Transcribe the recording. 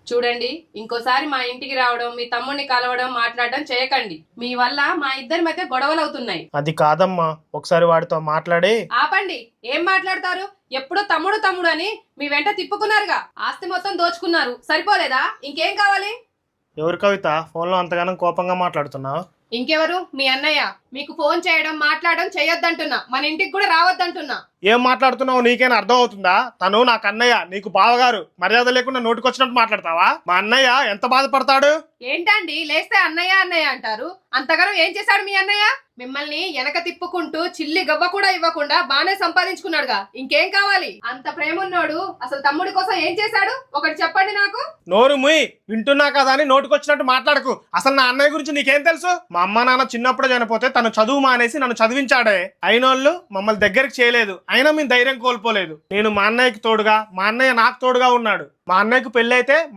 చూడండి, ఇంకోసారి మా ఇంటికి రావడం, మీ తమ్ముడిని కలవడం, మాట్లాడడం చేయకండి. మీ వల్ల మా ఇద్దరి మధ్య గొడవలు అవుతున్నాయి. అది కాదమ్మా, ఒకసారి వాడితో మాట్లాడి. ఆపండి. ఏం మాట్లాడతారు? ఎప్పుడో తమ్ముడు తమ్ముడు అని మీ వెంట తిప్పుకున్నారుగా. ఆస్తి మొత్తం దోచుకున్నారు. సరిపోలేదా? ఇంకేం కావాలి? ఎవరు కవిత ఫోన్లో అంతగానం కోపంగా మాట్లాడుతున్నావు? ఇంకెవరు? మీ అన్నయ్య. మీకు ఫోన్ చేయడం, మాట్లాడడం చేయొద్దంటున్నా. మన ఇంటికి కూడా రావద్దంటున్నా. ఏం మాట్లాడుతున్నావు నీకేనా అర్థం అవుతుందా? తను నాకు అన్నయ్య, నీకు బావగారు. మర్యాద లేకుండా నోటికొచ్చినట్టు మాట్లాడతావా? మా అన్నయ్య ఎంత బాధపడతాడు. ఏంటండి లేస్తే అన్నయ్య అన్నయ్య అంటారు? అంతగానో ఏం చేశాడు మీ అన్నయ్య? మిమ్మల్ని వెనక తిప్పుకుంటూ చిల్లి గవ్వ కూడా ఇవ్వకుండా బానే సంపాదించుకున్నాడుగా. ఇంకేం కావాలి? అంత ప్రేమ ఉన్నోడు అసలు తమ్ముడి కోసం ఏం చేశాడు? ఒకటి చెప్పండి నాకు. నోరు ముయ్, వింటున్నా కదా అని నోటికొచ్చినట్టు మాట్లాడకు. అసలు నా అన్నయ్య గురించి నీకేం తెలుసు? మా అమ్మ నాన్న చిన్నప్పుడే చనిపోతే తను చదువు మానేసి నన్ను చదివించాడే. అయినోళ్ళు మమ్మల్ని దగ్గరికి చేయలేదు, అయినా మేము ధైర్యం కోల్పోలేదు. నేను మా అన్నయ్యకి తోడుగా, మా అన్నయ్య నాకు తోడుగా ఉన్నాడు. మా అన్నయ్యకు పెళ్ళైతే